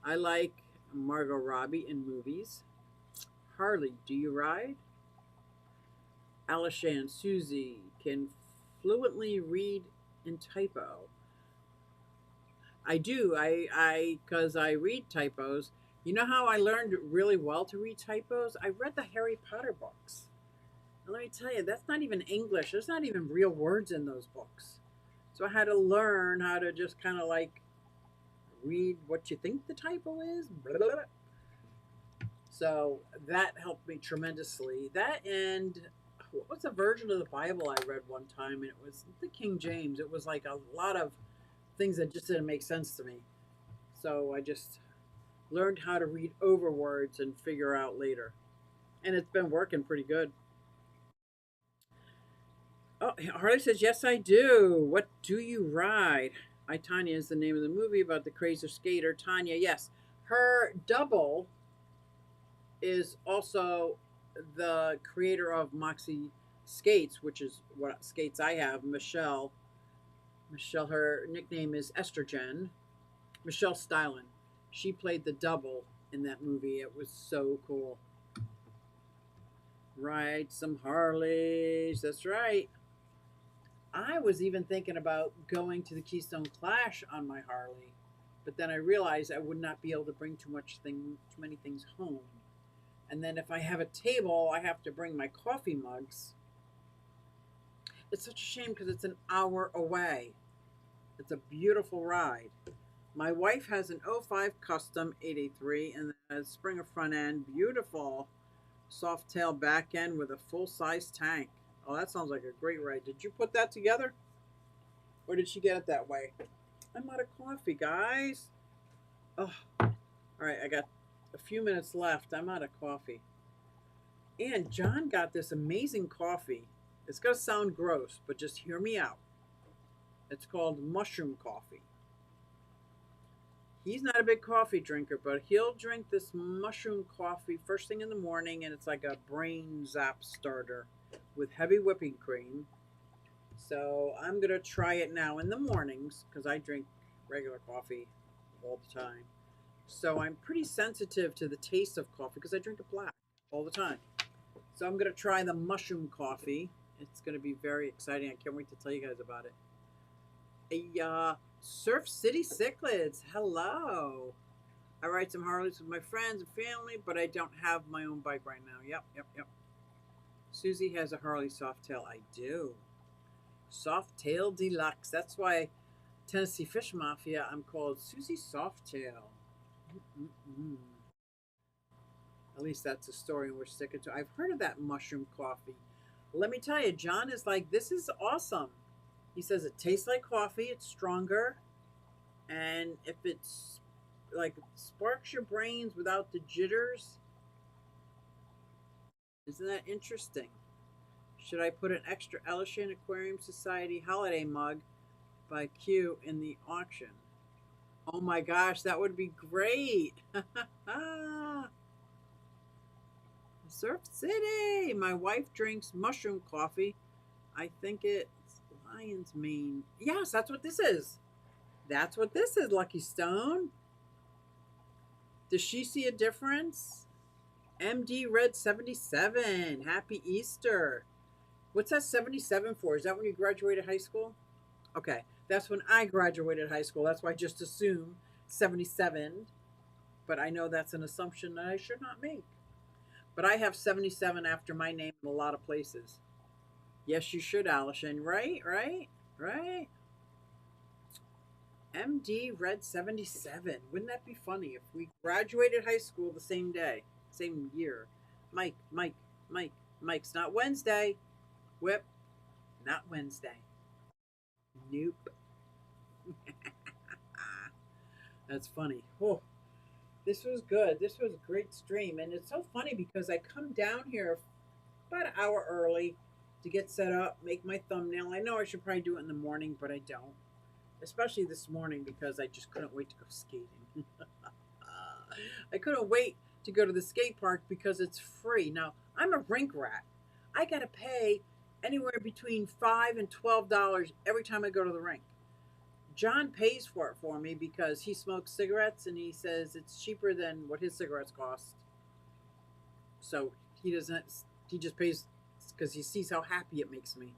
I like Margot Robbie in movies. Harley, do you ride? Alishan, Susie can fluently read and typo. I do. Because I read typos. You know how I learned really well to read typos? I read the Harry Potter books. And let me tell you, that's not even English. There's not even real words in those books. So I had to learn how to just kind of like read what you think the typo is. Blah, blah, blah. So that helped me tremendously. That and what was a version of the Bible I read one time? And it was the King James. It was like a lot of things that just didn't make sense to me. So I just learned how to read over words and figure out later. And it's been working pretty good. Oh, Harley says, yes, I do. What do you ride? I, Tanya is the name of the movie about the crazy skater. Tanya, yes. Her double is also the creator of Moxie Skates, which is what skates I have, Michelle. Michelle, her nickname is Estrogen. Michelle Stylin. She played the double in that movie. It was so cool. Ride some Harleys. That's right. I was even thinking about going to the Keystone Clash on my Harley, but then I realized I would not be able to bring too many things home. And then if I have a table, I have to bring my coffee mugs. It's such a shame because it's an hour away. It's a beautiful ride. My wife has an 05 Custom 883 and a Springer front end. Beautiful soft tail back end with a full-size tank. Oh, that sounds like a great ride. Did you put that together? Or did she get it that way? I'm out of coffee, guys. Oh, all right. I got a few minutes left. I'm out of coffee. And John got this amazing coffee. It's going to sound gross, but just hear me out. It's called mushroom coffee. He's not a big coffee drinker, but he'll drink this mushroom coffee first thing in the morning, and it's like a brain zap starter with heavy whipping cream. So I'm going to try it now in the mornings because I drink regular coffee all the time. So I'm pretty sensitive to the taste of coffee because I drink it black all the time. So I'm going to try the mushroom coffee. It's going to be very exciting. I can't wait to tell you guys about it. Surf City Cichlids. Hello. I ride some Harleys with my friends and family, but I don't have my own bike right now. Yep. Susie has a Harley Softail. I do. Softail Deluxe. That's why Tennessee Fish Mafia, I'm called Susie Softail. At least that's a story we're sticking to. I've heard of that mushroom coffee. Let me tell you, John is like, this is awesome. He says it tastes like coffee, it's stronger, and if it's like sparks your brains without the jitters. Isn't that interesting? Should I put an extra Elishan Aquarium Society holiday mug by Q in the auction? Oh my gosh, that would be great. Surf City. My wife drinks mushroom coffee. I think it's Lion's Mane. Yes, that's what this is. That's what this is, Lucky Stone. Does she see a difference? MD Red 77. Happy Easter. What's that 77 for? Is that when you graduated high school? Okay, that's when I graduated high school. That's why I just assume 77. But I know that's an assumption that I should not make. But I have 77 after my name in a lot of places. Yes, you should, Alison. Right. MD Red 77. Wouldn't that be funny if we graduated high school the same day, same year? Mike, Mike, Mike, Mike's not Wednesday. Whip, not Wednesday. Nope. That's funny. Oh, this was good. This was a great stream. And it's so funny because I come down here about an hour early to get set up, make my thumbnail. I know I should probably do it in the morning, but I don't. Especially this morning because I just couldn't wait to go skating. I couldn't wait to go to the skate park because it's free. Now, I'm a rink rat. I got to pay anywhere between $5 and $12 every time I go to the rink. John pays for it for me because he smokes cigarettes and he says it's cheaper than what his cigarettes cost. So he doesn't, he just pays because he sees how happy it makes me.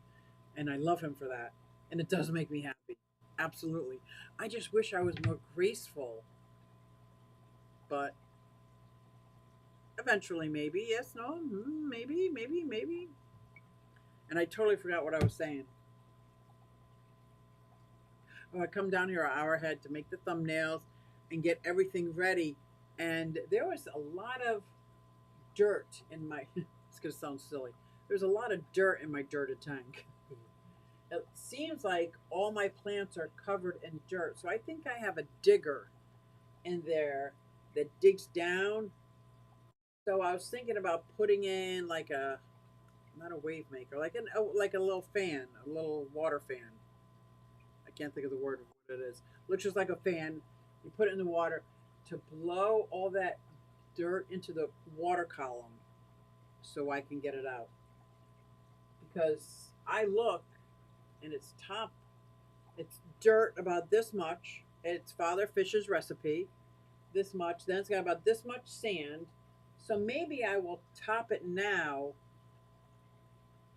And I love him for that. And it does make me happy. Absolutely. I just wish I was more graceful. But eventually, maybe. Yes, no, maybe. And I totally forgot what I was saying. Oh, I come down here an hour ahead to make the thumbnails and get everything ready. And there was a lot of dirt in my, it's going to sound silly. There's a lot of dirt in my dirted tank. It seems like all my plants are covered in dirt. So I think I have a digger in there that digs down. So I was thinking about putting in like a, not a wave maker, like like a little fan, a little water fan. I can't think of the word of what it is. Looks just like a fan. You put it in the water to blow all that dirt into the water column so I can get it out. Because I look and it's dirt about this much. It's Father Fisher's recipe, this much. Then it's got about this much sand. So maybe I will top it now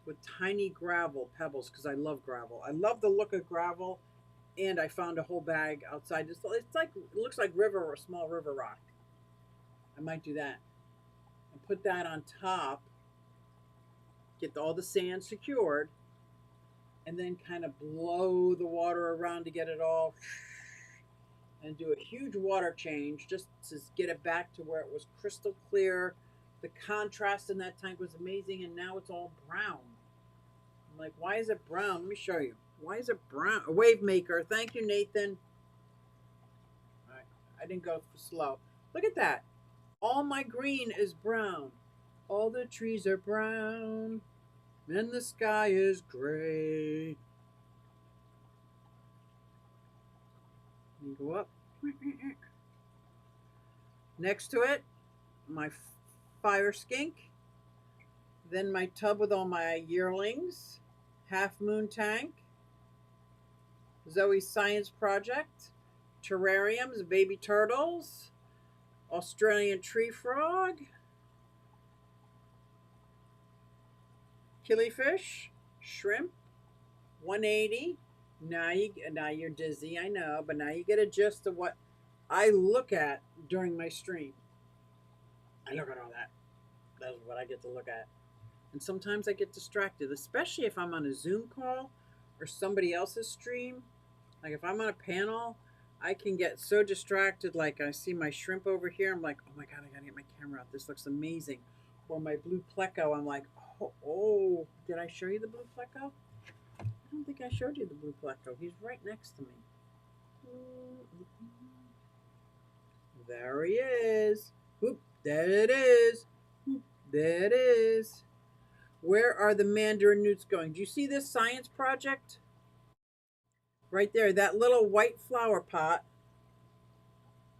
with tiny gravel pebbles because I love gravel. I love the look of gravel, and I found a whole bag outside. It's like it looks like river or small river rock. I might do that and put that on top. Get all the sand secured, and then kind of blow the water around to get it all, and do a huge water change just to get it back to where it was crystal clear. The contrast in that tank was amazing, and now it's all brown. I'm like, why is it brown? Let me show you. Why is it brown? A wave maker. Thank you, Nathan. All right. I didn't go slow. Look at that. All my green is brown. All the trees are brown. And the sky is gray. You go up. Next to it, my fire skink. Then my tub with all my yearlings. Half moon tank. Zoe's Science Project. Terrariums, baby turtles. Australian tree frog. Killifish. Shrimp. 180. Now you're dizzy, I know, but now you get a gist of what I look at during my stream. I look at all that. That's what I get to look at. And sometimes I get distracted, especially if I'm on a Zoom call or somebody else's stream. Like if I'm on a panel, I can get so distracted. Like I see my shrimp over here. I'm like, oh my God, I gotta get my camera out. This looks amazing. Or my blue pleco. I'm like, oh, did I show you the blue pleco? I don't think I showed you the blue pleco. He's right next to me. There he is. Whoop, there it is. Whoop, there it is. Where are the mandarin newts going? Do you see this science project? Right there, that little white flower pot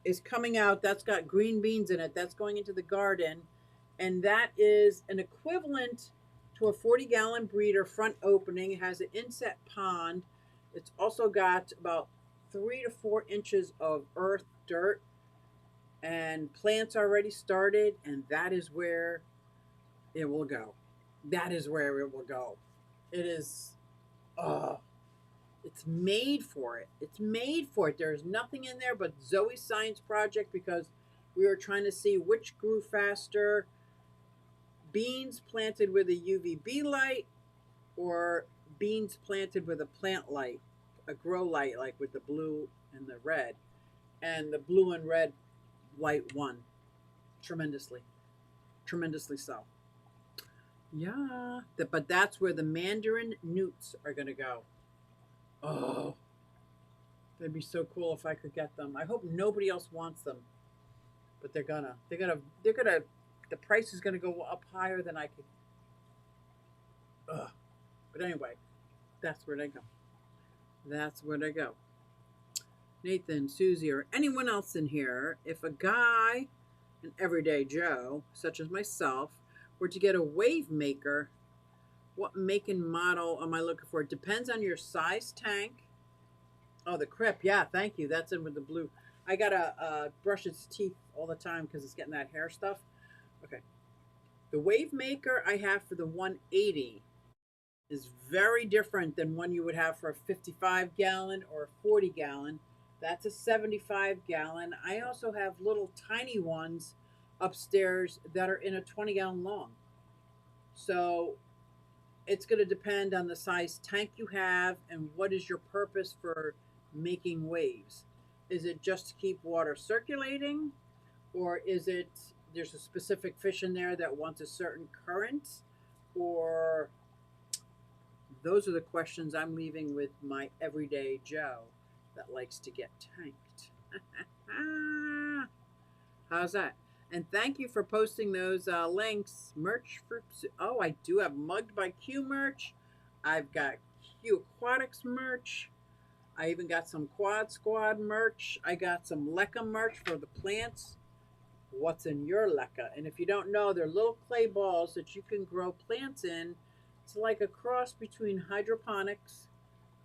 is coming out. That's got green beans in it. That's going into the garden. And that is an equivalent to a 40-gallon breeder front opening. It has an inset pond. It's also got about 3 to 4 inches of earth, dirt, and plants already started. And that is where it will go. That is where it will go. It is, it's made for it. It's made for it. There's nothing in there but Zoe's Science Project because we were trying to see which grew faster. Beans planted with a UVB light or beans planted with a plant light. a grow light, like with the blue and the red, and the blue and red light won tremendously, tremendously so. Yeah, but that's where the Mandarin newts are gonna go. Oh, that'd be so cool if I could get them. I hope nobody else wants them, but they're gonna. The price is gonna go up higher than I could. Ugh. But anyway, that's where they go. That's where they go. Nathan, Susie, or anyone else in here, if a guy, an everyday Joe, such as myself, were to get a wave maker, what make and model am I looking for? It depends on your size tank. Oh, the Crip. Yeah, thank you. That's in with the blue. I got to brush its teeth all the time because it's getting that hair stuff. Okay. The wave maker I have for the 180 is very different than one you would have for a 55 gallon or a 40 gallon. That's a 75 gallon. I also have little tiny ones upstairs that are in a 20 gallon long. So it's going to depend on the size tank you have and what is your purpose for making waves. Is it just to keep water circulating, or is it there's a specific fish in there that wants a certain current, or those are the questions I'm leaving with my everyday Joe that likes to get tanked. How's that? And thank you for posting those links. Merch for, oh, I do have Mugged by Q merch. I've got Q Aquatics merch. I even got some Quad Squad merch. I got some LECA merch for the plants. What's in your LECA? And if you don't know, they're little clay balls that you can grow plants in. It's like a cross between hydroponics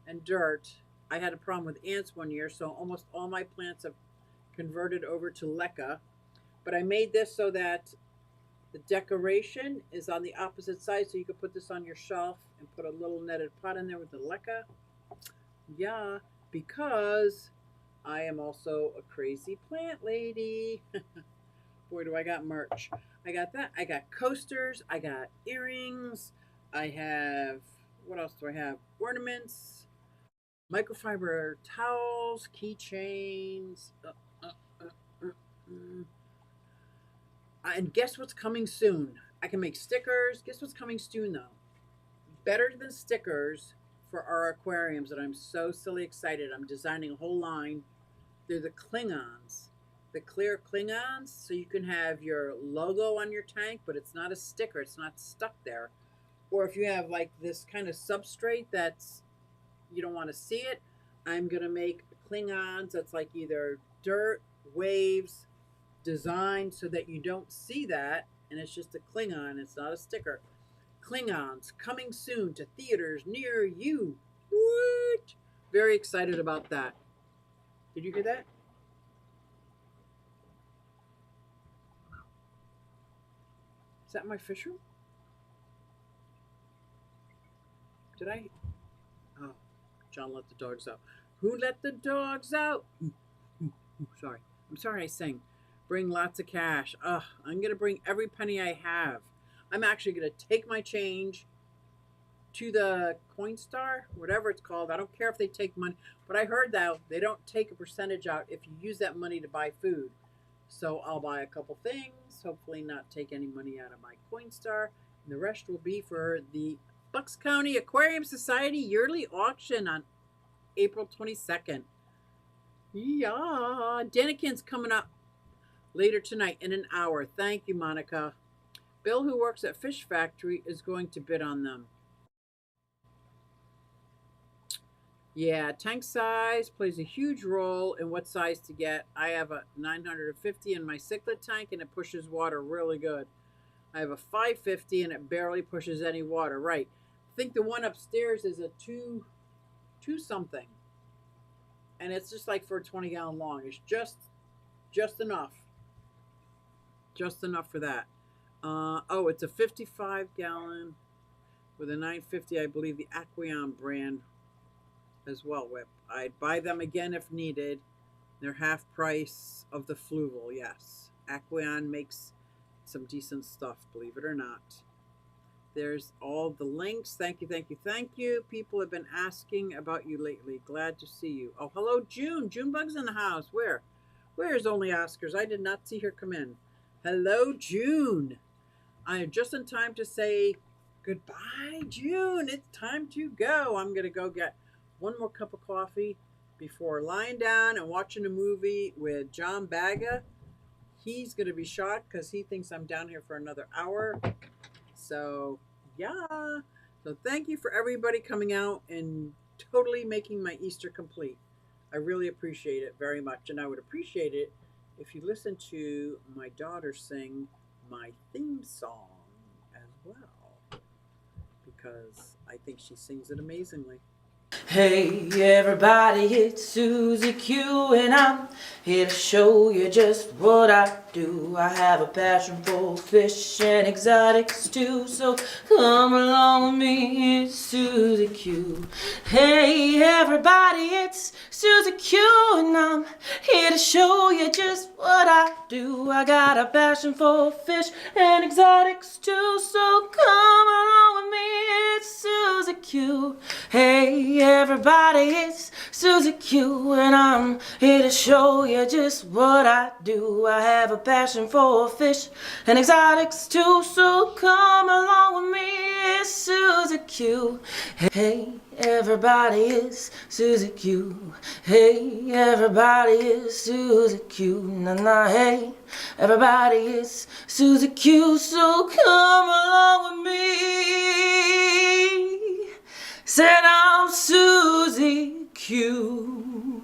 and dirt. I had a problem with ants one year, so almost all my plants have converted over to LECA. But I made this so that the decoration is on the opposite side, so you could put this on your shelf and put a little netted pot in there with the LECA. Yeah, because I am also a crazy plant lady. Boy, do I got merch. I got that. I got coasters. I got earrings. I have, what else do I have? Ornaments, microfiber towels, keychains. And guess what's coming soon? I can make stickers. Guess what's coming soon, though? Better than stickers for our aquariums that I'm so silly excited. I'm designing a whole line. They're the Klingons, the clear Klingons. So you can have your logo on your tank, but it's not a sticker. It's not stuck there. Or if you have like this kind of substrate that's, you don't want to see it, I'm going to make Klingons that's like either dirt, waves, designed so that you don't see that. And it's just a Klingon. It's not a sticker. Klingons coming soon to theaters near you. What? Very excited about that. Did you hear that? Is that my fish room? Did I? Oh, John let the dogs out. Who let the dogs out? Sorry. I'm sorry I sang. Bring lots of cash. Ugh, I'm going to bring every penny I have. I'm actually going to take my change to the Coinstar, whatever it's called. I don't care if they take money, but I heard that they don't take a percentage out if you use that money to buy food. So I'll buy a couple things, hopefully not take any money out of my Coinstar, and the rest will be for the Bucks County Aquarium Society yearly auction on April 22nd. Yeah, Danikin's coming up later tonight in an hour. Thank you, Monica. Bill, who works at Fish Factory, is going to bid on them. Yeah, tank size plays a huge role in what size to get. I have a 950 in my cichlid tank, and it pushes water really good. I have a 550, and it barely pushes any water. Right. I think the one upstairs is a two something, and it's just like for a 20-gallon long. It's just enough. Just enough for that. Oh, it's a 55-gallon with a 950, I believe, the Aqueon brand as well. I'd buy them again if needed. They're half price of the Fluval, yes. Aqueon makes some decent stuff, believe it or not. There's all the links. Thank you, thank you, thank you. People have been asking about you lately. Glad to see you. Oh, hello, June. Junebug's in the house. Where? Where is Only Oscars? I did not see her come in. Hello, June. I am just in time to say goodbye, June. It's time to go. I'm going to go get one more cup of coffee before lying down and watching a movie with John Baga. He's going to be shocked because he thinks I'm down here for another hour. So, yeah. So thank you for everybody coming out and totally making my Easter complete. I really appreciate it very much. And I would appreciate it if you listen to my daughter sing my theme song as well, because I think she sings it amazingly. Hey everybody, it's Susie Q and I'm here to show you just what I do. I have a passion for fish and exotics too, so come along with me, it's Susie Q. Hey everybody, it's Susie Q and I'm here to show you just what I do. I got a passion for fish and exotics too, so come along with me, it's Susie Q. Hey everybody, it's Susie Q and I'm here to show you just what I do. I have a passion for fish and exotics too, so come along with me, it's Susie Q. Hey everybody, it's Susie Q. Hey everybody, it's Susie Q. Na hey everybody, it's Susie Q, so come along with me. Said I'm Susie Q.